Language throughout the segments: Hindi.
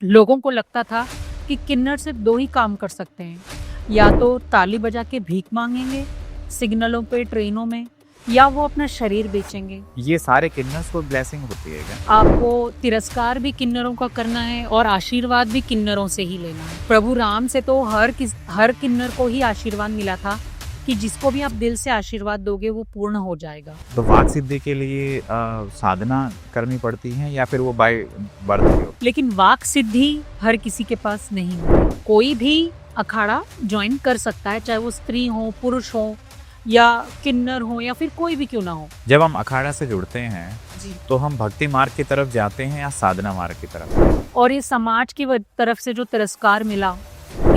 लोगों को लगता था कि किन्नर सिर्फ दो ही काम कर सकते हैं, या तो ताली बजा के भीख मांगेंगे सिग्नलों पे, ट्रेनों में, या वो अपना शरीर बेचेंगे। ये सारे किन्नर्स को ब्लेसिंग होती है क्या? आपको तिरस्कार भी किन्नरों का करना है और आशीर्वाद भी किन्नरों से ही लेना है। प्रभु राम से तो हर किन्नर को ही आशीर्वाद मिला था कि जिसको भी आप दिल से आशीर्वाद दोगे वो पूर्ण हो जाएगा। तो वाक सिद्धि के लिए साधना करनी पड़ती है या फिर वो बाय बर्थ ही हो? लेकिन वाक सिद्धि हर किसी के पास नहीं होती। कोई भी अखाड़ा ज्वाइन कर सकता है, चाहे वो स्त्री हो, पुरुष हो, या किन्नर हो, या फिर कोई भी क्यों ना हो। जब हम अखाड़ा से जुड़ते हैं जी। तो हम भक्ति मार्ग की तरफ जाते हैं या साधना मार्ग की तरफ? और ये समाज की तरफ से जो तिरस्कार मिला,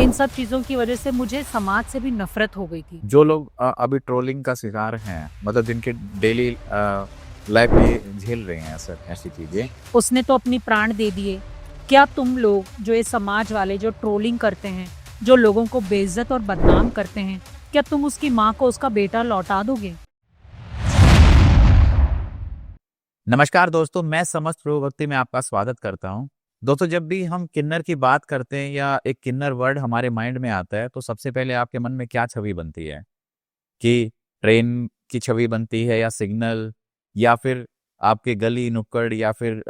इन सब चीजों की वजह से मुझे समाज से भी नफरत हो गई थी। जो लोग अभी ट्रोलिंग का शिकार हैं, मतलब जिनके डेली लाइफ में झेल रहे हैं सर ऐसी चीजें, उसने तो अपनी प्राण दे दिए। क्या तुम लोग जो ये समाज वाले जो ट्रोलिंग करते हैं, जो लोगों को बेइज्जत और बदनाम करते हैं, क्या तुम उसकी माँ को उसका बेटा लौटा दोगे? नमस्कार दोस्तों, मैं समस्त प्रभु भक्ति में आपका स्वागत करता हूं। दोस्तों, जब भी हम किन्नर की बात करते हैं या एक किन्नर वर्ड हमारे माइंड में आता है तो सबसे पहले आपके मन में क्या छवि बनती है? कि ट्रेन की छवि बनती है या सिग्नल, या फिर आपके गली नुक्कड़, या फिर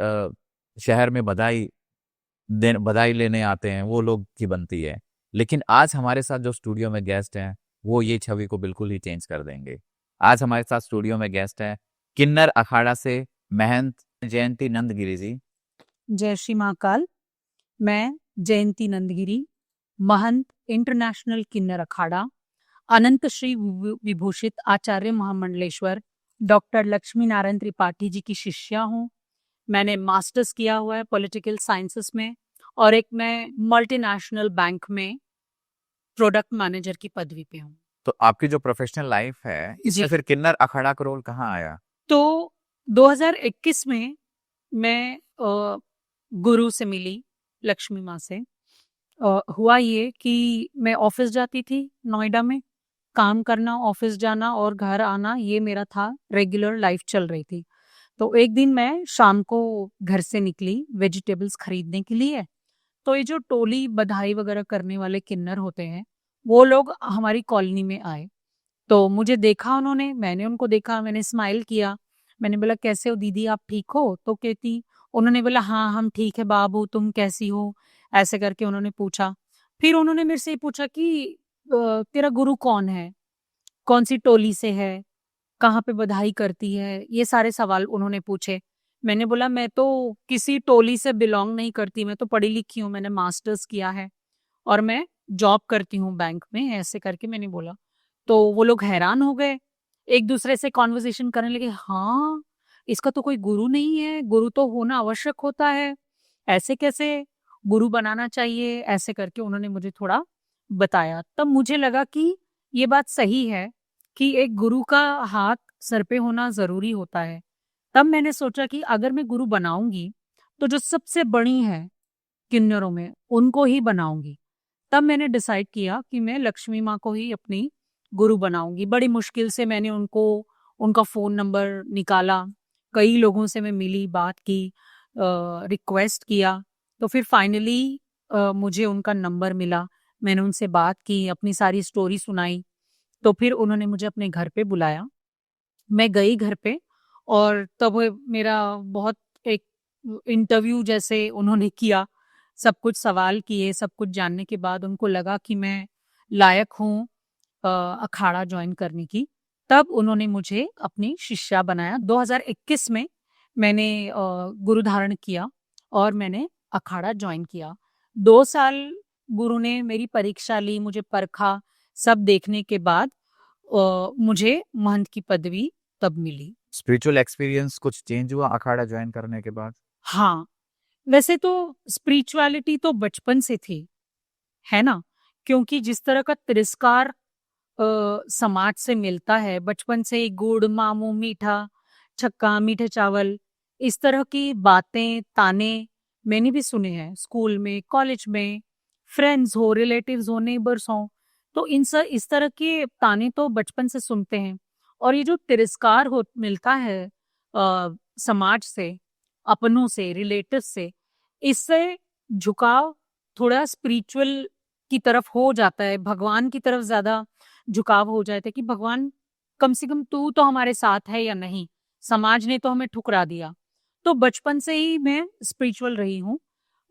शहर में बधाई लेने आते हैं वो लोग की बनती है। लेकिन आज हमारे साथ जो स्टूडियो में गेस्ट हैं वो ये छवि को बिल्कुल ही चेंज कर देंगे। आज हमारे साथ स्टूडियो में गेस्ट हैं किन्नर अखाड़ा से महंत जयंती नंदगिरी जी। जय श्री महाकाल। मैं जयंती नंदगिरी, महंत इंटरनेशनल किन्नर अखाड़ा, अनंत श्री विभूषित आचार्य महामंडलेश्वर डॉक्टर लक्ष्मी नारायण त्रिपाठी जी की शिष्या हूँ। मैंने मास्टर्स किया हुआ है पॉलिटिकल साइंसेस में, और एक मैं मल्टीनेशनल बैंक में प्रोडक्ट मैनेजर की पदवी पे हूँ। तो आपकी जो प्रोफेशनल लाइफ है इसमें फिर किन्नर अखाड़ा का रोल कहाँ आया? तो 2021 में मैं गुरु से मिली, लक्ष्मी माँ से। हुआ ये कि मैं ऑफिस जाती थी नोएडा में, काम करना, ऑफिस जाना और घर आना, ये मेरा था, रेगुलर लाइफ चल रही थी। तो एक दिन मैं शाम को घर से निकली वेजिटेबल्स खरीदने के लिए। तो ये जो टोली बधाई वगैरह करने वाले किन्नर होते हैं, वो लोग हमारी कॉलोनी में आए। तो मुझे देखा उन्होंने, मैंने उनको देखा, मैंने स्माइल किया। मैंने बोला, कैसे हो दीदी, आप ठीक हो? तो कहती, उन्होंने बोला, हाँ हम ठीक है बाबू, तुम कैसी हो? ऐसे करके उन्होंने पूछा। फिर उन्होंने मेरे से ये पूछा कि तेरा गुरु कौन है, कौन सी टोली से है, कहाँ पे बधाई करती है, ये सारे सवाल उन्होंने पूछे। मैंने बोला, मैं तो किसी टोली से बिलोंग नहीं करती, मैं तो पढ़ी लिखी हूँ, मैंने मास्टर्स किया है और मैं जॉब करती हूँ बैंक में, ऐसे करके मैंने बोला। तो वो लोग हैरान हो गए, एक दूसरे से कॉन्वर्सेशन करने लगे। हाँ, इसका तो कोई गुरु नहीं है, गुरु तो होना आवश्यक होता है, ऐसे कैसे, गुरु बनाना चाहिए, ऐसे करके उन्होंने मुझे थोड़ा बताया। तब मुझे लगा कि ये बात सही है कि एक गुरु का हाथ सर पे होना जरूरी होता है। तब मैंने सोचा कि अगर मैं गुरु बनाऊंगी तो जो सबसे बड़ी है किन्नरों में उनको ही बनाऊंगी। तब मैंने डिसाइड किया कि मैं लक्ष्मी माँ को ही अपनी गुरु बनाऊंगी। बड़ी मुश्किल से मैंने उनका फ़ोन नंबर निकाला, कई लोगों से मैं मिली, बात की, रिक्वेस्ट किया। तो फिर फाइनली मुझे उनका नंबर मिला, मैंने उनसे बात की, अपनी सारी स्टोरी सुनाई। तो फिर उन्होंने मुझे अपने घर पे बुलाया। मैं गई घर पे, और तब मेरा बहुत एक इंटरव्यू जैसे उन्होंने किया, सब कुछ सवाल किए, सब कुछ जानने के बाद उनको लगा कि मैं लायक हूँ अखाड़ा ज्वाइन करने की। तब उन्होंने मुझे अपनी शिष्या बनाया। 2021 में मैंने गुरु धारण किया और मैंने अखाड़ा ज्वाइन किया। 2 साल गुरु ने मेरी परीक्षा ली, मुझे परखा, सब देखने के बाद मुझे महंत की पदवी तब मिली। स्पिरिचुअल एक्सपीरियंस कुछ चेंज हुआ अखाड़ा ज्वाइन करने के बाद? हाँ, वैसे तो स्पिरिचुअलिटी तो बचपन से थी, है ना? क्योंकि जिस तरह का तिरस्कार समाज से मिलता है बचपन से ही, गुड़, मामू, मीठा, छक्का, मीठे चावल, इस तरह की बातें, ताने मैंने भी सुने हैं स्कूल में, कॉलेज में, फ्रेंड्स हो, रिलेटिव्स हो, नेबर्स हो। तो इस तरह के ताने तो बचपन से सुनते हैं। और ये जो तिरस्कार हो मिलता है समाज से, अपनों से, रिलेटिव से, इससे झुकाव थोड़ा स्पिरिचुअल की तरफ हो जाता है, भगवान की तरफ ज़्यादा झुकाव हो जाता है कि भगवान कम से कम तू तो हमारे साथ है या नहीं? समाज ने तो हमें ठुकरा दिया। तो बचपन से ही मैं स्पिरिचुअल रही हूँ।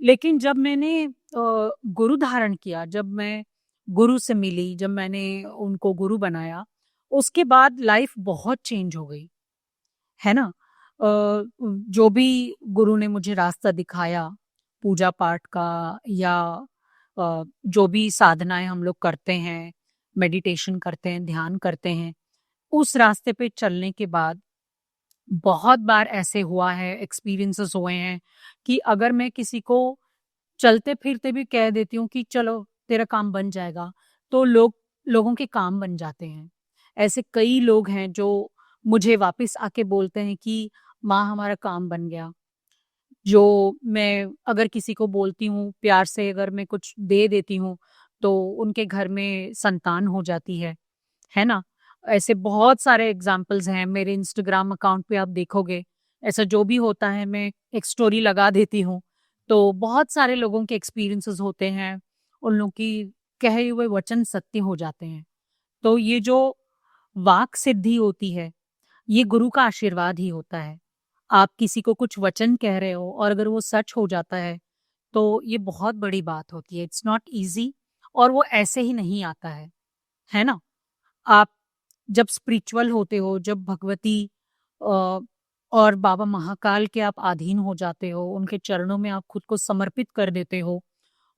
लेकिन जब मैंने गुरु धारण किया, जब मैं गुरु से मिली, जब मैंने उनको गुरु बनाया, उसके बाद लाइफ बहुत चेंज हो गई, है ना? जो भी गुरु ने मुझे रास्ता दिखाया, पूजा पाठ का या जो भी साधनाएँ हम लोग करते हैं, मेडिटेशन करते हैं, ध्यान करते हैं, उस रास्ते पे चलने के बाद बहुत बार ऐसे हुआ है, एक्सपीरियंसेस हुए हैं कि अगर मैं किसी को चलते-फिरते भी कह देती हूँ कि चलो तेरा काम बन जाएगा, तो लोगों के काम बन जाते हैं। ऐसे कई लोग हैं जो मुझे वापस आके बोलते हैं कि माँ हमारा काम बन गया। जो मैं अगर किसी को बोलती हूँ, प्यार से अगर मैं कुछ दे देती हूँ, तो उनके घर में संतान हो जाती है ना? ऐसे बहुत सारे एग्ज़ाम्पल्स हैं, मेरे इंस्टाग्राम अकाउंट पे आप देखोगे, ऐसा जो भी होता है मैं एक स्टोरी लगा देती हूँ, तो बहुत सारे लोगों के एक्सपीरियंसेस होते हैं, उन लोगों की कहे हुए वचन सत्य हो जाते हैं। तो ये जो वाक सिद्धि होती है, ये गुरु का आशीर्वाद ही होता है। आप किसी को कुछ वचन कह रहे हो और अगर वो सच हो जाता है, तो ये बहुत बड़ी बात होती है। इट्स नॉट ईज़ी और वो ऐसे ही नहीं आता है ना? आप जब स्पिरिचुअल होते हो, जब भगवती अ, और बाबा महाकाल के आप अधीन हो जाते हो, उनके चरणों में आप खुद को समर्पित कर देते हो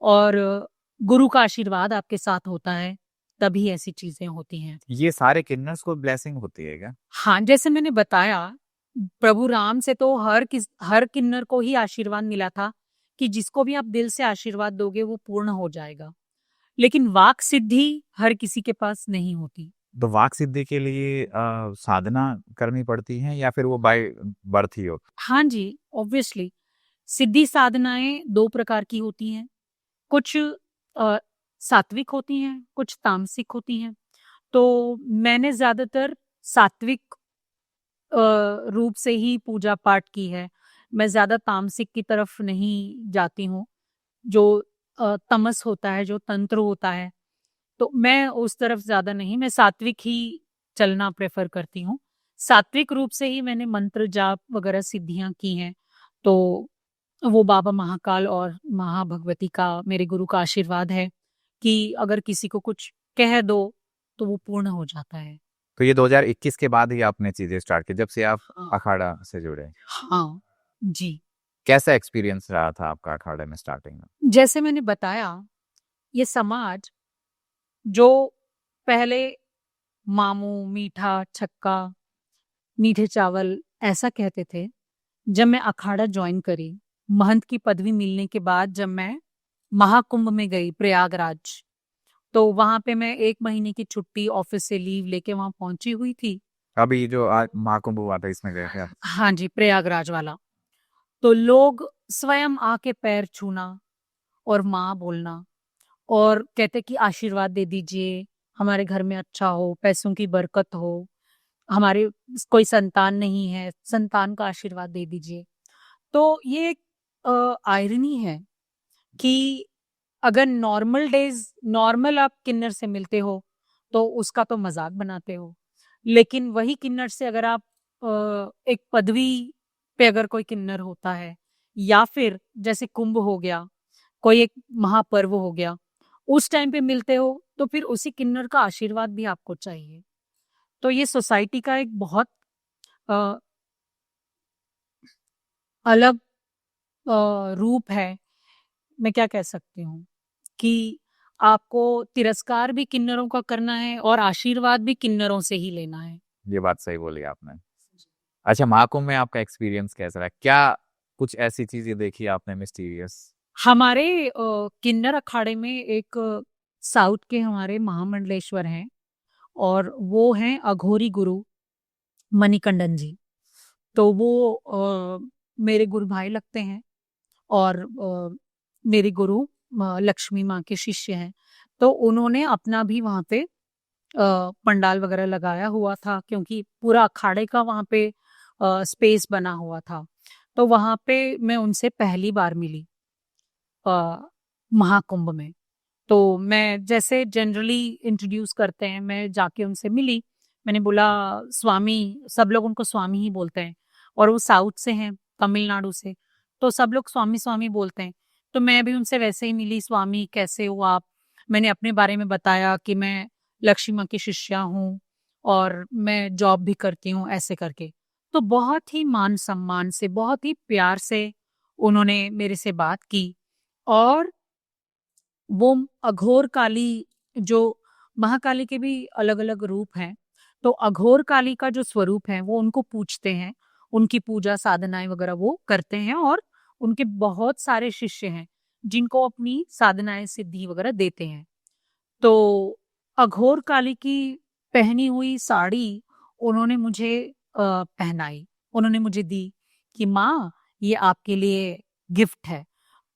और गुरु का आशीर्वाद आपके साथ होता है, तभी ऐसी चीज़ें होती हैं। ये सारे किन्नर्स को ब्लेसिंग होती है क्या? हाँ, जैसे मैंने बताया, प्रभु राम से तो हर किन्नर को ही आशीर्वाद मिला था कि जिसको भी आप दिल से आशीर्वाद दोगे वो पूर्ण हो जाएगा। लेकिन वाक सिद्धि हर किसी के पास नहीं होती। तो वाक सिद्धि के लिए साधना करनी पड़ती है या फिर वो बाय बर्थ ही हो? हाँ जी, ऑब्वियसली सिद्धि साधनाएँ 2 प्रकार की होती हैं। कुछ सात्विक होती हैं, कुछ तामसिक होती हैं। तो मैंने ज़्यादातर सात्विक रूप से ही पूजा पाठ की है। मैं ज़्यादा तामसिक की तरफ नहीं जाती हूँ। जो तमस होता है, जो तंत्र होता है, तो मैं उस तरफ ज़्यादा नहीं, मैं सात्विक ही चलना प्रेफ़र करती हूँ। सात्विक रूप से ही मैंने मंत्र जाप वगैरह सिद्धियाँ की हैं। तो वो बाबा महाकाल और महाभगवती का, मेरे गुरु का आशीर्वाद है कि अगर किसी को कुछ कह दो, तो वो पूर्ण हो जाता है। तो ये 2021 के बाद ही आपने चीजें स्टार्ट की जब से आप हाँ। अखाड़ा से जुड़े। हाँ, जी। कैसा एक्सपीरियंस रहा था आपका अखाड़े में स्टार्टिंग में? जैसे मैंने बताया, ये समाज जो पहले मामू, मीठा, छक्का, मीठे चावल ऐसा कहते थे, जब मैं अखाड़ा जॉइन करी, महंत की पदवी मिलने के बाद जब मैं महाकुंभ में गई प्रयागराज, तो वहाँ पे मैं 1 महीने की छुट्टी ऑफ़िस से लीव लेके वहाँ पहुँची हुई थी। अभी जो आज महाकुंभ हुआ था इसमें गए थे आप? हाँ जी, प्रयागराज वाला। तो लोग स्वयं आके पैर छूना और माँ बोलना और कहते कि आशीर्वाद दे दीजिए, हमारे घर में अच्छा हो, पैसों की बरकत हो, हमारे कोई संतान नहीं है, संतान का आशीर्वाद दे दीजिए। तो ये एक आयरनी है कि अगर नॉर्मल आप किन्नर से मिलते हो, तो उसका तो मज़ाक बनाते हो। लेकिन वही किन्नर से अगर आप एक पदवी पे अगर कोई किन्नर होता है या फिर जैसे कुंभ हो गया, कोई एक महापर्व हो गया, उस टाइम पे मिलते हो, तो फिर उसी किन्नर का आशीर्वाद भी आपको चाहिए। तो ये सोसाइटी का एक बहुत अ, अलग रूप है, मैं क्या कह सकती हूँ कि आपको तिरस्कार भी किन्नरों का करना है और आशीर्वाद भी किन्नरों से ही लेना है। ये बात सही बोली आपने। अच्छा, महाकुंभ में आपका एक्सपीरियंस कैसा रहा? क्या कुछ ऐसी चीजें देखी आपने मिस्टीरियस? हमारे किन्नर अखाड़े में एक साउथ के हमारे महामंडलेश्वर हैं और वो हैं अघोरी गुरु मणिकंडन जी। तो वो मेरे गुरु भाई लगते हैं और मेरे गुरु लक्ष्मी माँ के शिष्य हैं। तो उन्होंने अपना भी वहाँ पे पंडाल वगैरह लगाया हुआ था क्योंकि पूरा अखाड़े का वहाँ पे स्पेस बना हुआ था। तो वहाँ पे मैं उनसे पहली बार मिली। महाकुंभ में। तो मैं जैसे जनरली इंट्रोड्यूस करते हैं, मैं जाके उनसे मिली। मैंने बोला स्वामी, सब लोग उनको स्वामी ही बोलते हैं और वो साउथ से हैं, तमिलनाडु से, तो सब लोग स्वामी स्वामी बोलते हैं। तो मैं भी उनसे वैसे ही मिली, स्वामी कैसे हो आप? मैंने अपने बारे में बताया कि मैं लक्ष्मी माँ की शिष्या हूँ और मैं जॉब भी करती हूँ, ऐसे करके। तो बहुत ही मान सम्मान से, बहुत ही प्यार से उन्होंने मेरे से बात की। और वो अघोर काली, जो महाकाली के भी अलग-अलग रूप हैं, तो अघोर काली का जो स्वरूप है वो उनको पूजते हैं, उनकी पूजा साधनाएँ वगैरह वो करते हैं और उनके बहुत सारे शिष्य हैं, जिनको अपनी साधनाएँ सिद्धि वगैरह देते हैं। तो अघोर काली की पहनी हुई साड़ी उन्होंने मुझे पहनाई, उन्होंने मुझे दी कि माँ ये आपके लिए गिफ्ट है।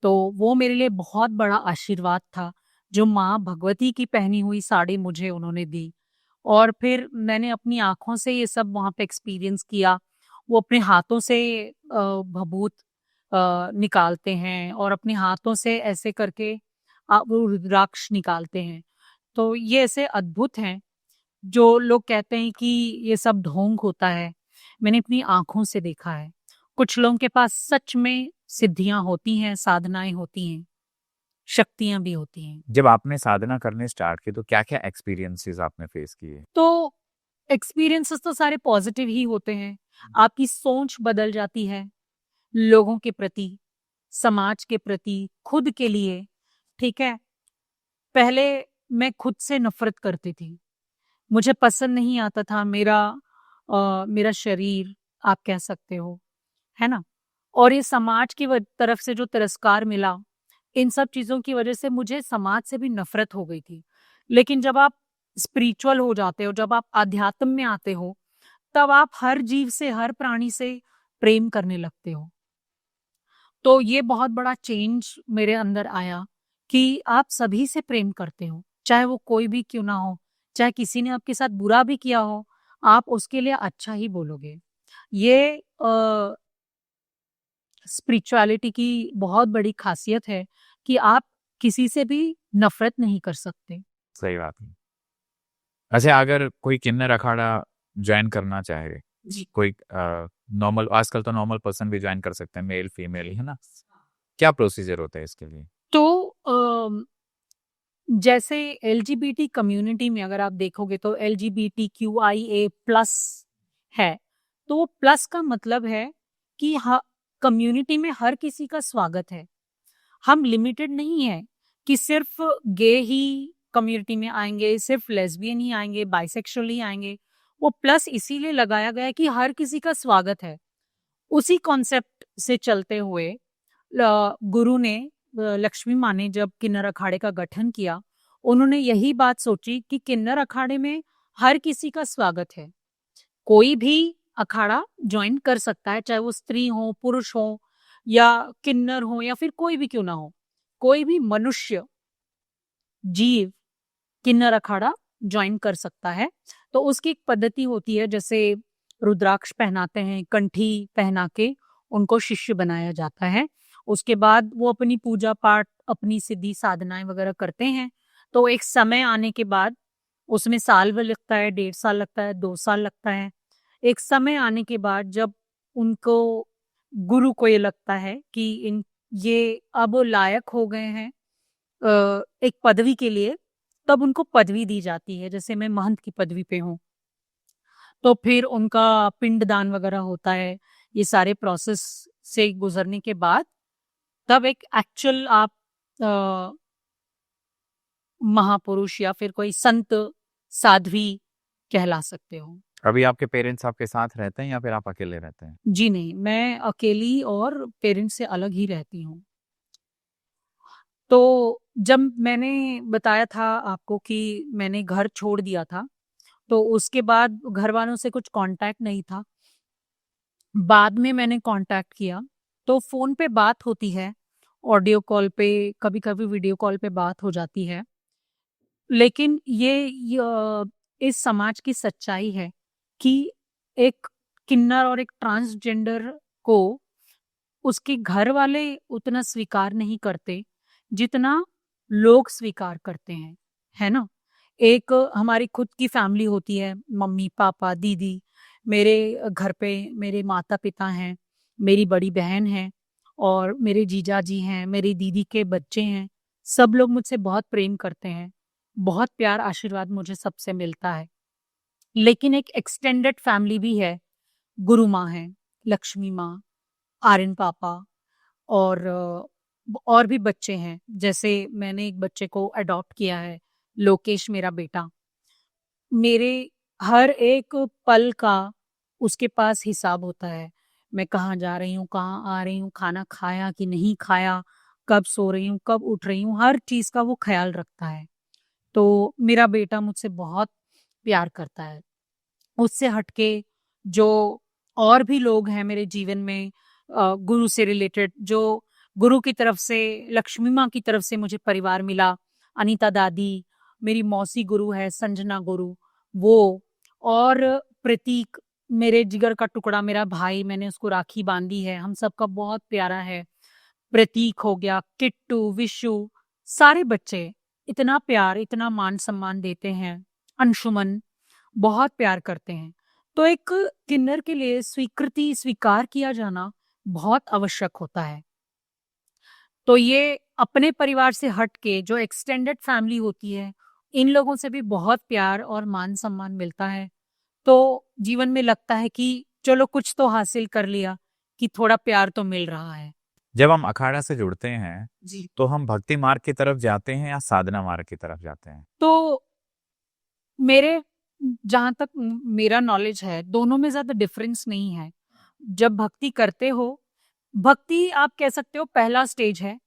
तो वो मेरे लिए बहुत बड़ा आशीर्वाद था, जो माँ भगवती की पहनी हुई साड़ी मुझे उन्होंने दी। और फिर मैंने अपनी आँखों से ये सब वहाँ पे एक्सपीरियंस किया। वो अपने हाथों से भभूत निकालते हैं और अपने हाथों से ऐसे करके वो रुद्राक्ष निकालते हैं। तो ये ऐसे अद्भुत हैं, जो लोग कहते हैं कि ये सब ढोंग होता है, मैंने अपनी आँखों से देखा है। कुछ लोगों के पास सच में सिद्धियाँ होती हैं, साधनाएँ होती हैं, शक्तियाँ भी होती हैं। जब आपने साधना करने स्टार्ट की तो क्या-क्या एक्सपीरियंसेस आपने फेस किए? तो एक्सपीरियंसेस तो सारे पॉजिटिव ही होते हैं। आपकी सोच बदल जाती है, लोगों के प्रति, समाज के प्रति, खुद के लिए, ठीक है? पहले मैं खुद से नफ़रत करती थी। मुझे पसंद नहीं आता था मेरा शरीर, आप कह सकते हो, है ना? और ये समाज की तरफ से जो तिरस्कार मिला, इन सब चीज़ों की वजह से मुझे समाज से भी नफ़रत हो गई थी। लेकिन जब आप स्पिरिचुअल हो जाते हो, जब आप आध्यात्म में आते हो, तब आप हर जीव से, हर प्राणी से प्रेम करने लगते हो। तो ये बहुत बड़ा चेंज मेरे अंदर आया कि आप सभी से प्रेम करते हो, चाहे वो कोई भी क्यों ना हो, चाहे किसी ने आपके साथ बुरा भी किया हो, आप उसके लिए अच्छा ही बोलोगे। ये स्पिरिचुअलिटी की बहुत बड़ी खासियत है कि आप किसी से भी नफ़रत नहीं कर सकते। सही बात है। अच्छा, अगर कोई किन्नर अखाड़ा जॉइन करना चाहे, जी। कोई नॉर्मल, आजकल तो नॉर्मल पर्सन भी जॉइन कर सकते हैं, मेल, फीमेल, है ना? क्या प्रोसीजर होता है इसके लिए? तो जैसे एलजीबीटी कम्युनिटी में अगर आप देखोगे तो एलजीबीटीक्यूआईए प्लस है, तो वो प्लस का मतलब है कि कम्युनिटी में हर किसी का स्वागत है। हम लिमिटेड नहीं है कि सिर्फ गे ही कम्युनिटी में आएंगे, सिर्फ लेस्बियन ही आएंगे, बाइसेक्सुअल ही आएंगे। वो प्लस इसीलिए लगाया गया है कि हर किसी का स्वागत है। उसी कॉन्सेप्ट से चलते हुए गुरु ने, लक्ष्मी माँ ने जब किन्नर अखाड़े का गठन किया, उन्होंने यही बात सोची कि किन्नर अखाड़े में हर किसी का स्वागत है। कोई भी अखाड़ा ज्वाइन कर सकता है, चाहे वो स्त्री हो, पुरुष हो या किन्नर हो या फिर कोई भी क्यों ना हो। कोई भी मनुष्य, जीव किन्नर अखाड़ा ज्वाइन कर सकता है। तो उसकी एक पद्धति होती है, जैसे रुद्राक्ष पहनाते हैं, कंठी पहना के उनको शिष्य बनाया जाता है। उसके बाद वो अपनी पूजा पाठ, अपनी सिद्धि साधनाएं वगैरह करते हैं। तो एक समय आने के बाद, उसमें साल भर लगता है, 1.5 साल लगता है, 2 साल लगता है। एक समय आने के बाद जब उनको, गुरु को ये लगता है कि ये अब लायक हो गए हैं एक पदवी के लिए, तब उनको पदवी दी जाती है। जैसे मैं महंत की पदवी पे हूँ, तो फिर उनका पिंडदान वगैरह होता है। ये सारे प्रोसेस से गुजरने के बाद तब एक एक्चुअल आप अ, महापुरुष या फिर कोई संत, साध्वी कहला सकते हो। अभी आपके पेरेंट्स आपके साथ रहते हैं या फिर आप अकेले रहते हैं? जी नहीं, मैं अकेली और पेरेंट्स से अलग ही रहती हूँ। तो जब मैंने बताया था आपको कि मैंने घर छोड़ दिया था, तो उसके बाद घर वालों से कुछ कांटेक्ट नहीं था। बाद में मैंने कांटेक्ट किया, तो फ़ोन पे बात होती है, ऑडियो कॉल पे, कभी-कभी वीडियो कॉल पे बात हो जाती है। लेकिन इस समाज की सच्चाई है कि एक किन्नर और एक ट्रांसजेंडर को उसके घर वाले उतना स्वीकार नहीं करते, जितना लोग स्वीकार करते हैं, है ना? एक हमारी खुद की फैमिली होती है, मम्मी, पापा, दीदी, मेरे घर पे मेरे माता-पिता हैं, मेरी बड़ी बहन है और मेरे जीजा-जी हैं, मेरी दीदी के बच्चे हैं। सब लोग मुझसे बहुत प्रेम करते हैं, बहुत प्यार, आशीर्वाद मुझे सबसे मिलता है। लेकिन एक एक्सटेंडेड फैमिली भी है, गुरु माँ हैं, लक्ष्मी माँ, आर्यन पापा और और भी बच्चे हैं। जैसे मैंने एक बच्चे को अडॉप्ट किया है, लोकेश मेरा बेटा। मेरे हर एक पल का उसके पास हिसाब होता है। मैं कहाँ जा रही हूँ, कहाँ आ रही हूँ, खाना खाया कि नहीं खाया, कब सो रही हूँ, कब उठ रही हूँ, हर चीज़ का वो ख़्याल रखता है। तो मेरा बेटा मुझसे बहुत प्यार करता है। उससे हटके जो और भी लोग हैं मेरे जीवन में गुरु से रिलेटेड, जो गुरु की तरफ से, लक्ष्मी माँ की तरफ से मुझे परिवार मिला, अनीता दादी, मेरी मौसी गुरु है, संजना गुरु, वो और प्रतीक, मेरे जिगर का टुकड़ा, मेरा भाई, मैंने उसको राखी बांधी है, हम सबका बहुत प्यारा है। प्रतीक हो गया, किट्टू, विशु, सारे बच्चे इतना प्यार, इतना मान-सम्मान देते हैं। अंशुमन बहुत प्यार करते हैं। तो एक किन्नर के लिए स्वीकृति, स्वीकार किया जाना बहुत आवश्यक होता है। तो ये अपने परिवार से हट के जो एक्सटेंडेड फैमिली होती है, इन लोगों से भी बहुत प्यार और मान-सम्मान मिलता है। तो जीवन में लगता है कि चलो कुछ तो हासिल कर लिया, कि थोड़ा प्यार तो मिल रहा है। जब हम अखाड़ा से जुड़ते हैं, जी। तो हम भक्ति मार्ग की तरफ जाते हैं या साधना मार्ग की तरफ जाते हैं? तो मेरे जहाँ तक मेरा नॉलेज है, दोनों में ज़्यादा डिफरेंस नहीं है। जब भक्ति करते हो, भक्ति आप कह सकते हो पहला स्टेज है,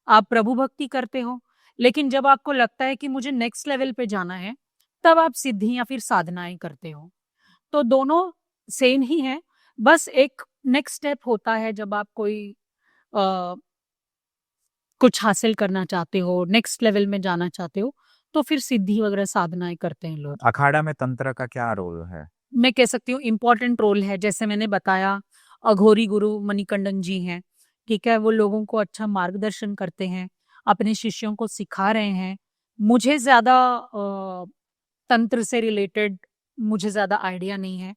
आप प्रभु भक्ति करते हो, लेकिन जब आपको लगता है कि मुझे नेक्स्ट लेवल पे जाना है, तब आप सिद्धि या फिर साधनाएँ करते हो। तो दोनों सेम ही हैं, बस एक नेक्स्ट स्टेप होता है जब आप कोई अ, कुछ हासिल करना चाहते हो, नेक्स्ट लेवल में जाना चाहते हो, तो फिर सिद्धि वगैरह साधनाएँ करते हैं लोग। अखाड़ा में तंत्र का क्या रोल है? मैं कह सकती हूँ इम्पोर्टेंट रोल है, जैसे मैंने बताया, अघोरी गुरु मणिकंडन जी हैं, ठीक है? वो लोगों को अच्छा मार्गदर्शन करते हैं, अपने शिष्यों को सिखा रहे हैं। मुझे ज़्यादा तंत्र से रिलेटेड मुझे ज़्यादा आइडिया नहीं है,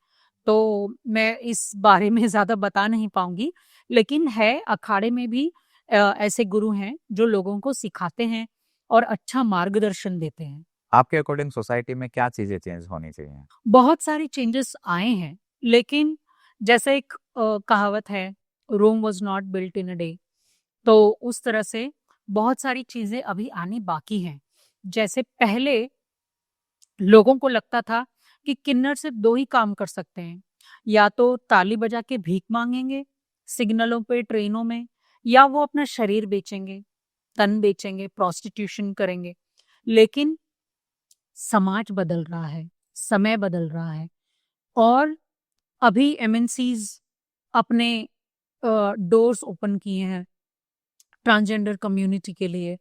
तो मैं इस बारे में ज़्यादा बता नहीं पाऊँगी, लेकिन है अखाड़े में भी ऐसे गुरु हैं, जो लोगों को सिखाते हैं और अच्छा मार्गदर्शन देते हैं। आपके अकॉर्डिंग सोसाइटी में क्या चीज़ें चेंज होनी चाहिए? बहुत सारे चेंजेस आए हैं, लेकिन जैसे एक कहावत है, Rome was not built in a day, तो उस तरह से बहुत सारी चीज़ें अभी आनी बाकी हैं। जैसे पहले लोगों को लगता था कि किन्नर सिर्फ 2 ही काम कर सकते हैं, या तो ताली बजा के भीख माँगेंगे, सिग्नलों पे, ट्रेनों में, या वो अपना शरीर बेचेंगे, तन बेचेंगे, प्रोस्टिट्यूशन करेंगे। लेकिन समाज बदल रहा है, समय बदल रहा है और अभी एमएनसीज़ अपने डोर्स ओपन किए हैं ट्रांसजेंडर कम्युनिटी के लिए,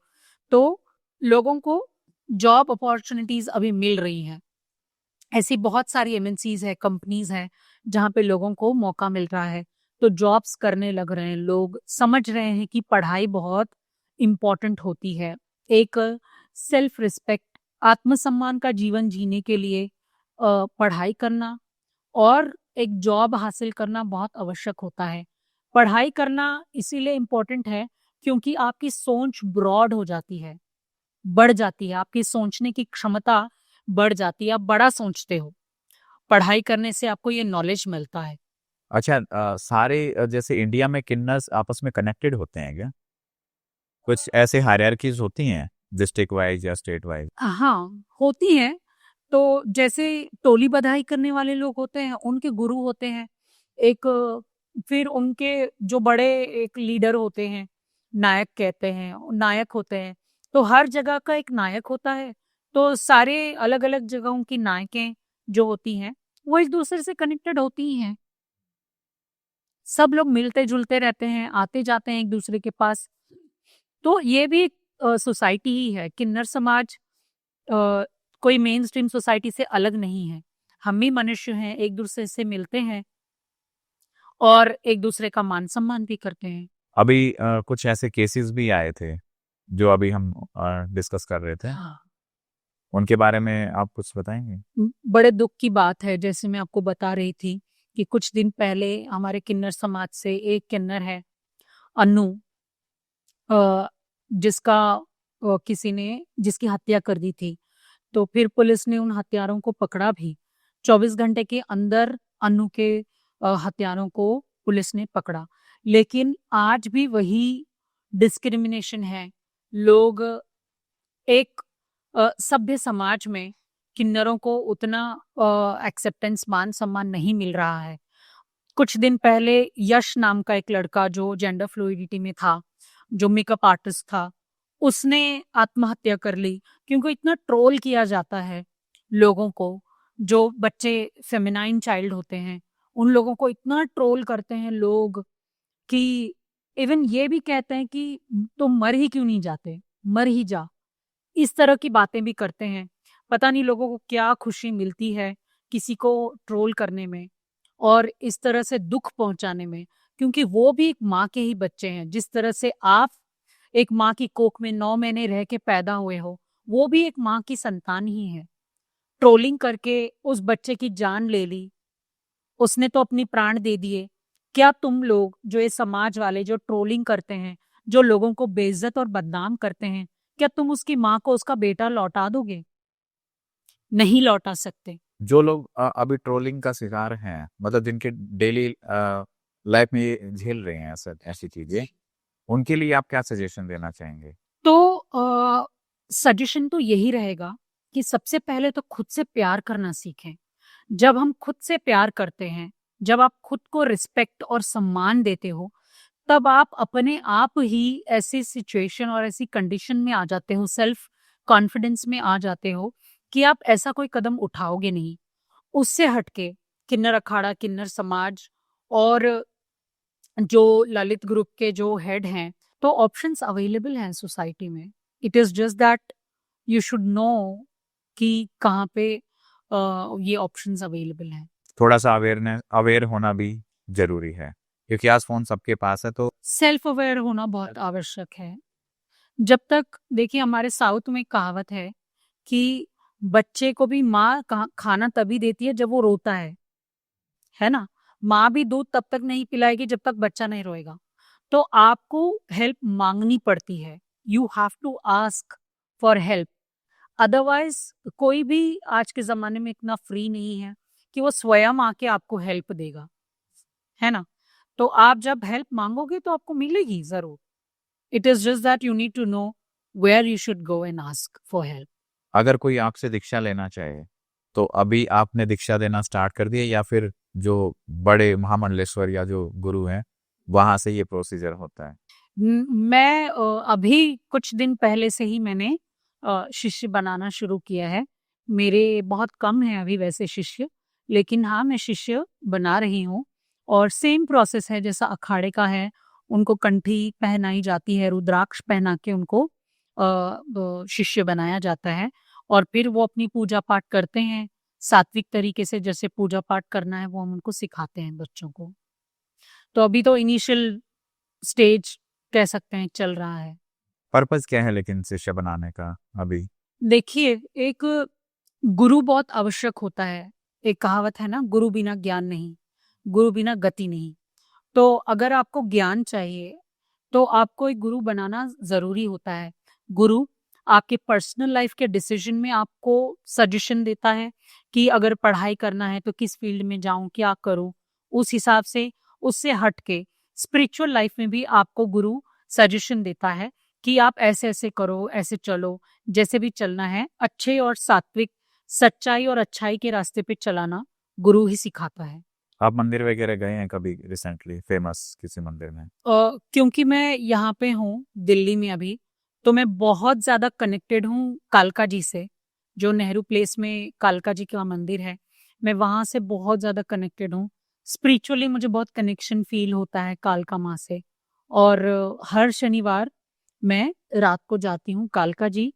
तो लोगों को जॉब अपॉर्च्युनिटीज़ अभी मिल रही हैं। ऐसी बहुत सारी एमएनसीज़ हैं, कंपनीज़ हैं, जहाँ पे लोगों को मौका मिल रहा है, तो जॉब्स करने लग रहे हैं। लोग समझ रहे हैं कि पढ़ाई बहुत इम्पोर्टेंट होती है। एक सेल्फ रिस्पेक्ट, आत्मसम्मान का जीवन जीने के लिए पढ़ाई करना और एक जॉब हासिल करना बहुत आवश्यक होता है। पढ़ाई करना इसीलिए इम्पोर्टेंट है क्योंकि आपकी सोच ब्रॉड हो जाती है, बढ़ जाती है, आपकी सोचने की क्षमता बढ़ जाती है, आप बड़ा सोचते हो। पढ़ाई करने से आपको ये नॉलेज मिलता है। अच्छा, सारे जैसे इंडिया में किन्नर्स आपस में कनेक्टेड होते हैं क्या? कुछ ऐसे हायरार्कीज़ होती हैं, डिस्ट्रिक्ट वाइज़ या स्टेट वाइज़? हाँ, होती हैं। तो जैसे टोली बधाई करने वाले लोग होते हैं, उनके गुरु होते हैं। एक फिर उनके जो बड़े एक लीडर होते हैं, नायक कहते हैं, नायक होते हैं। तो हर जगह का एक नायक होता है। तो सारे अलग-अलग जगहों की नायकें जो होती हैं, वो एक-दूसरे से कनेक्टेड होती ही हैं। सब लोग मिलते-जुलते रहते हैं, आते-जाते हैं एक-दूसरे के पास। तो ये भी एक सोसाइटी ही है। किन्नर समाज अ, कोई मेनस्ट्रीम सोसाइटी से अलग नहीं है। हम भी मनुष्य हैं, एक-दूसरे से मिलते हैं और एक-दूसरे का मान-सम्मान भी करते हैं। अभी कुछ ऐसे केसेस भी आए थे जो अभी हम डिस्कस कर रहे थे, हाँ। उनके बारे में आप कुछ बताएंगे? बड़े दुख की बात है, जैसे मैं आपको बता रही थी कि कुछ दिन पहले हमारे किन्नर समाज से एक किन्नर है, अनु, अ, जिसका किसी ने जिसकी हत्या कर दी थी। तो फिर पुलिस ने उन हत्यारों को पकड़ा भी। 24 घंटे के अंदर अनु के हत्यारों को पुलिस ने पकड़ा। लेकिन आज भी वही डिस्क्रिमिनेशन है। लोग एक सभ्य समाज में किन्नरों को उतना एक्सेप्टेंस, मान सम्मान नहीं मिल रहा है। कुछ दिन पहले यश नाम का एक लड़का जो जेंडर फ्लूइडिटी में था, जो मेकअप आर्टिस्ट था, उसने आत्महत्या कर ली क्योंकि इतना ट्रोल किया जाता है लोगों को। जो बच्चे फेमिनाइन चाइल्ड होते हैं, उन लोगों को इतना ट्रोल करते हैं लोग कि इवन ये भी कहते हैं कि तुम मर ही क्यों नहीं जाते, मर ही जा। इस तरह की बातें भी करते हैं। पता नहीं लोगों को क्या खुशी मिलती है किसी को ट्रोल करने में और इस तरह से दुख पहुंचाने में, क्योंकि वो भी एक माँ के ही बच्चे हैं। जिस तरह से आप एक माँ की कोख में 9 महीने रह के पैदा हुए हो, वो भी एक माँ की संतान ही है। ट्रोलिंग करके उस बच्चे की जान ले ली, उसने तो अपनी प्राण दे दिए। क्या तुम लोग जो ये समाज वाले जो ट्रोलिंग करते हैं, जो लोगों को बेइज्जत और बदनाम करते हैं, क्या तुम उसकी माँ को उसका बेटा लौटा दोगे? नहीं लौटा सकते। जो लोग अभी ट्रोलिंग का शिकार हैं, मतलब जिनके डेली लाइफ में ये झेल रहे हैं ऐसा ऐसी चीजें, उनके लिए आप क्या सजेशन देना चाहेंगे? तो सजेशन तो यही रहेगा कि सबसे पहले तो खुद से प्यार करना सीखें। जब हम खुद से प्यार करते हैं, जब आप खुद को रिस्पेक्ट और सम्मान देते हो, तब आप अपने आप ही ऐसी सिचुएशन और ऐसी कंडीशन में आ जाते हो, सेल्फ कॉन्फिडेंस में आ जाते हो कि आप ऐसा कोई कदम उठाओगे नहीं। उससे हटके किन्नर अखाड़ा, किन्नर समाज और जो ललित ग्रुप के जो हेड हैं, तो ऑप्शंस अवेलेबल हैं सोसाइटी में। It is just that you should know कि कहाँ पे ये ऑप्शंस अवेलेबल हैं। थोड़ा सा अवेयर होना भी जरूरी है, क्योंकि आज फोन सबके पास है। तो सेल्फ अवेयर होना बहुत आवश्यक है। जब तक देखिए, हमारे साउथ में एक कहावत है कि बच्चे को भी माँ खाना तभी देती है जब वो रोता है ना? माँ भी दूध तब तक नहीं पिलाएगी जब तक बच्चा नहीं रोएगा। तो आपको हेल्प मांगनी पड़ती है। You have to ask for help. Otherwise कोई भी आज के जमाने में इतना फ्री नहीं है कि वो स्वयं आके आपको हेल्प देगा, है ना? तो आप जब हेल्प मांगोगे तो आपको मिलेगी जरूर। It is just that you need to know where you should go and ask for help. अगर कोई आपसे दीक्षा लेना चाहे, तो अभी आपने दीक्षा देना स्टार्ट कर दिया, या फिर जो बड़े महामंडलेश्वर या जो गुरु हैं वहां से ये प्रोसीजर होता है? मैं अभी कुछ दिन पहले से ही मैंने शिष्य बनाना शुरू किया है। मेरे बहुत कम हैं अभी वैसे शिष्य, लेकिन हाँ, मैं शिष्य बना रही हूँ और सेम प्रोसेस है जैसा अखाड़े का है। उनको कंठी पहनाई जाती है, रुद्राक्ष पहना के उनको शिष्य बनाया जाता है और फिर वो अपनी पूजा पाठ करते हैं। सात्विक तरीके से जैसे पूजा पाठ करना है वो हम उनको सिखाते हैं बच्चों को। तो अभी तो इनिशियल स्टेज कह सकते हैं चल रहा है। पर्पस क्या है लेकिन शिष्य बनाने का अभी? देखिए, एक गुरु बहुत आवश्यक होता है। एक कहावत है ना, गुरु बिना ज्ञान नहीं, गुरु बिना गति नहीं। तो अगर आपको ज्ञान चाहिए तो आपको एक गुरु बनाना जरूरी होता है। गुरु आपके पर्सनल लाइफ के डिसीजन में आपको सजेशन देता है कि अगर पढ़ाई करना है तो किस फील्ड में जाऊं, क्या करूं। उस हिसाब से, उससे हट के स्पिरिचुअल लाइफ में भी आपको गुरु सजेशन देता है कि आप ऐसे ऐसे करो, ऐसे चलो, जैसे भी चलना है। अच्छे और सात्विक, सच्चाई और अच्छाई के रास्ते पे चलाना गुरु ही सिखाता है। आप मंदिर वगैरह गए हैं कभी रिसेंटली, फेमस किसी मंदिर में? क्योंकि मैं यहाँ पे हूँ दिल्ली में अभी, तो मैं बहुत ज़्यादा कनेक्टेड हूँ कालका जी से। जो नेहरू प्लेस में कालका जी का मंदिर है, मैं वहाँ से बहुत ज़्यादा कनेक्टेड हूँ। स्पिरिचुअली मुझे बहुत कनेक्शन फील होता है कालका माँ से। और हर शनिवार मैं रात को जाती हूँ कालका जी।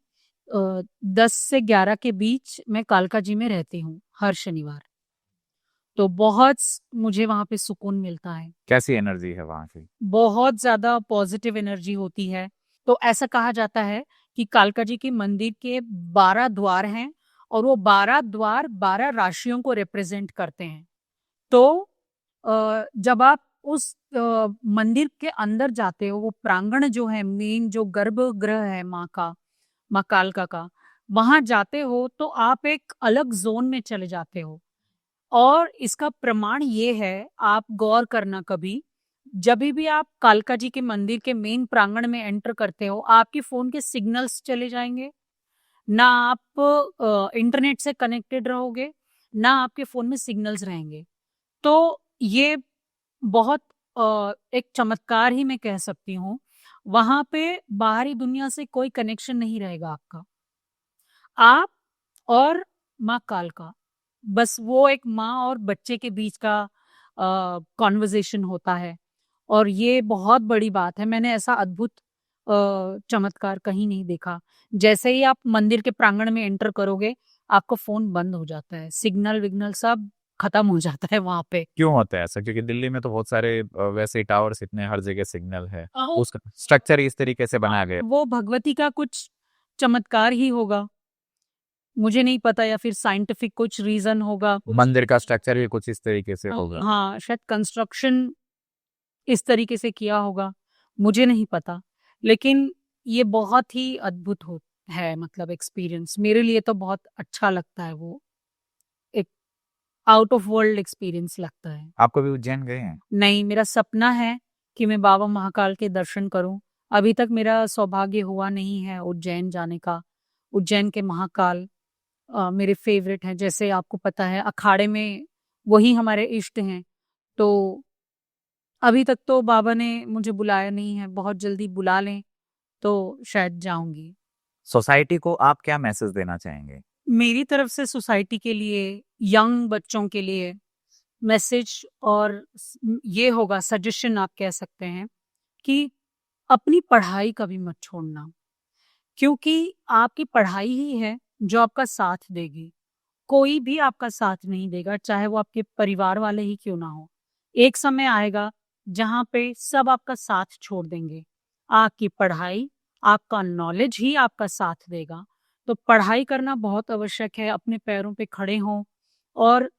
10 से 11 के बीच मैं कालका जी में रहती हूँ हर शनिवार। तो बहुत मुझे वहाँ पे सुकून मिलता है। कैसी एनर्जी है वहाँ की? बहुत ज़्यादा पॉजिटिव एनर्जी होती है। तो ऐसा कहा जाता है कि कालका जी के मंदिर के 12 द्वार हैं और वो 12 द्वार 12 राशियों को रिप्रेजेंट करते हैं। तो जब आप उस मंदिर के अंदर जाते हो, वो प्रांगण जो है, मेन जो गर्भगृह है माँ का, माँ कालका का, वहां जाते हो तो आप एक अलग जोन में चले जाते हो। और इसका प्रमाण ये है, आप गौर करना कभी, जब भी आप कालका जी के मंदिर के मेन प्रांगण में एंटर करते हो, आपके फोन के सिग्नल्स चले जाएंगे, ना आप इंटरनेट से कनेक्टेड रहोगे, ना आपके फोन में सिग्नल्स रहेंगे। तो ये बहुत एक चमत्कार ही मैं कह सकती हूँ। वहां पे बाहरी दुनिया से कोई कनेक्शन नहीं रहेगा आपका, आप और माँ कालका, बस वो एक माँ और बच्चे के बीच का कॉन्वर्जेशन होता है। और ये बहुत बड़ी बात है, मैंने ऐसा अद्भुत चमत्कार कहीं नहीं देखा। जैसे ही आप मंदिर के प्रांगण में एंटर करोगे, आपका फोन बंद हो जाता है, सिग्नल विग्नल सब खत्म हो जाता है वहां पे। क्यों होता है ऐसा? क्योंकि दिल्ली में तो बहुत सारे वैसे टावर्स इतने, हर जगह सिग्नल है, वो उसका स्ट्रक्चर इस तरीके से बनाया गया। वो भगवती का कुछ चमत्कार ही होगा, मुझे नहीं पता, या फिर साइंटिफिक कुछ रीजन होगा। मंदिर का स्ट्रक्चर भी कुछ इस तरीके से होगा। हाँ, शायद कंस्ट्रक्शन इस तरीके से किया होगा, मुझे नहीं पता। लेकिन ये बहुत ही अद्भुत है, मतलब एक्सपीरियंस मेरे लिए तो बहुत अच्छा लगता है। वो एक आउट ऑफ वर्ल्ड एक्सपीरियंस लगता है। आप कभी उज्जैन गए हैं? नहीं, मेरा सपना है कि मैं बाबा महाकाल के दर्शन करूं। अभी तक मेरा सौभाग्य हुआ नहीं है उज्जैन जाने का। उज्जैन के महाकाल मेरे फेवरेट हैं। जैसे आपको पता है, अखाड़े में वही हमारे इष्ट हैं। तो अभी तक तो बाबा ने मुझे बुलाया नहीं है, बहुत जल्दी बुला लें तो शायद जाऊंगी। सोसाइटी को आप क्या मैसेज देना चाहेंगे? मेरी तरफ से सोसाइटी के लिए, यंग बच्चों के लिए मैसेज और ये होगा, सजेशन आप कह सकते हैं, कि अपनी पढ़ाई कभी मत छोड़ना, क्योंकि आपकी पढ़ाई ही है जो आपका साथ देगी। कोई भी आपका साथ नहीं देगा, चाहे वो आपके परिवार वाले ही क्यों ना हो। एक समय आएगा जहां पे सब आपका साथ छोड़ देंगे। आपकी पढ़ाई, आपका नॉलेज ही आपका साथ देगा। तो पढ़ाई करना बहुत आवश्यक है, अपने पैरों पे खड़े हों और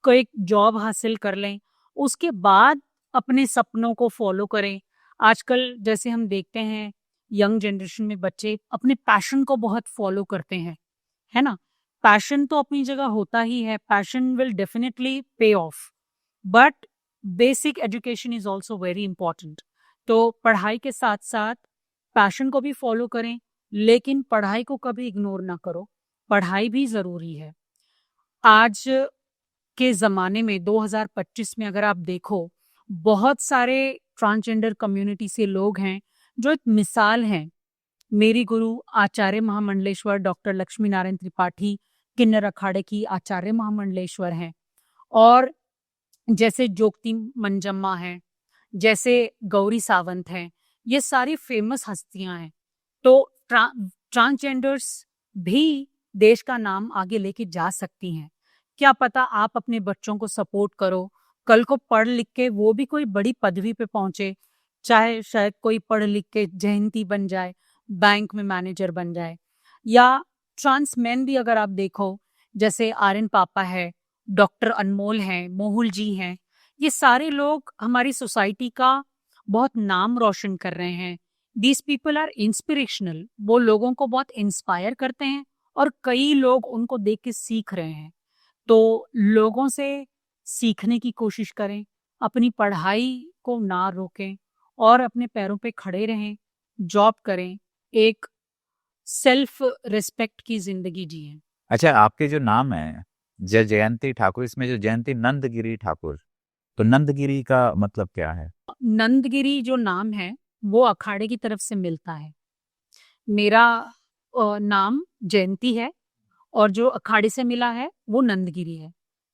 कोई जॉब हासिल कर लें। उसके बाद अपने सपनों को फॉलो करें। आजकल जैसे हम देखते हैं, यंग जनरेशन में बच्चे अपने पैशन को बहुत फॉलो करते हैं, है ना? पैशन तो अपनी जगह होता ही है, पैशन विल डेफिनेटली पे of, but basic education is also very important. तो पढ़ाई के साथ साथ पैशन को भी फॉलो करें, लेकिन पढ़ाई को कभी इग्नोर ना करो, पढ़ाई भी जरूरी है। आज के ज़माने में 2025 में अगर आप देखो, बहुत सारे ट्रांसजेंडर कम्युनिटी से लोग हैं जो एक मिसाल हैं। मेरी गुरु आचार्य महामंडलेश्वर डॉक्टर लक्ष्मी नारायण त्रिपाठी किन्नर अखाड़े की आचार्य महामंडलेश्वर हैं। और जैसे जोगती मंजम्मा हैं, जैसे गौरी सावंत हैं, ये सारी फेमस हस्तियां हैं। तो ट्रांसजेंडर्स भी देश का नाम आगे लेके जा सकती हैं। क्या पता आप अपने बच्चों को सपोर्ट करो, कल को पढ़ लिख के वो भी कोई बड़ी पदवी पे पहुंचे, चाहे शायद कोई पढ़ लिख के जयंती बन जाए, बैंक में मैनेजर बन जाए। या ट्रांस मैन भी अगर आप देखो, जैसे आर्यन पापा है, डॉक्टर अनमोल हैं, मोहुल जी हैं, ये सारे लोग हमारी सोसाइटी का बहुत नाम रोशन कर रहे हैं। दीज पीपल आर इंस्पिरेशनल, वो लोगों को बहुत इंस्पायर करते हैं और कई लोग उनको देख के सीख रहे हैं। तो लोगों से सीखने की कोशिश करें, अपनी पढ़ाई को ना रोकें और अपने पैरों पे खड़े रहें, जॉब करें, एक सेल्फ रिस्पेक्ट की जिंदगी जिएं। अच्छा, आपके जो नाम है जयंती ठाकुर, इसमें जो जयंती नंदगिरी ठाकुर, तो नंदगिरी का मतलब क्या है? नंदगिरी जो नाम है वो अखाड़े की तरफ से मिलता है। मेरा नाम जयंती है और जो अखाड़े से मिला है वो नंदगिरी है,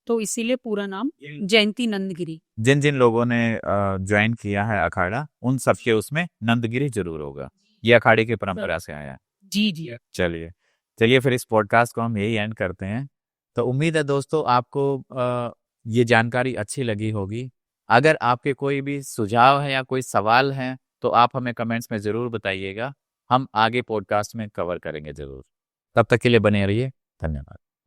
तो इसीलिए पूरा नाम जयंती नंदगिरी। जिन जिन लोगों ने ज्वाइन किया है अखाड़ा, उन सबके उसमें नंदगिरी जरूर होगा। ये अखाड़े की परंपरा से आया है। जी जी। चलिए चलिए, फिर इस पॉडकास्ट को हम यही एंड करते हैं। तो उम्मीद है दोस्तों आपको ये जानकारी अच्छी लगी होगी। अगर आपके कोई भी सुझाव है या कोई सवाल है तो आप हमें कमेंट्स में ज़रूर बताइएगा। हम आगे पॉडकास्ट में कवर करेंगे जरूर। तब तक के लिए बने रहिए। धन्यवाद।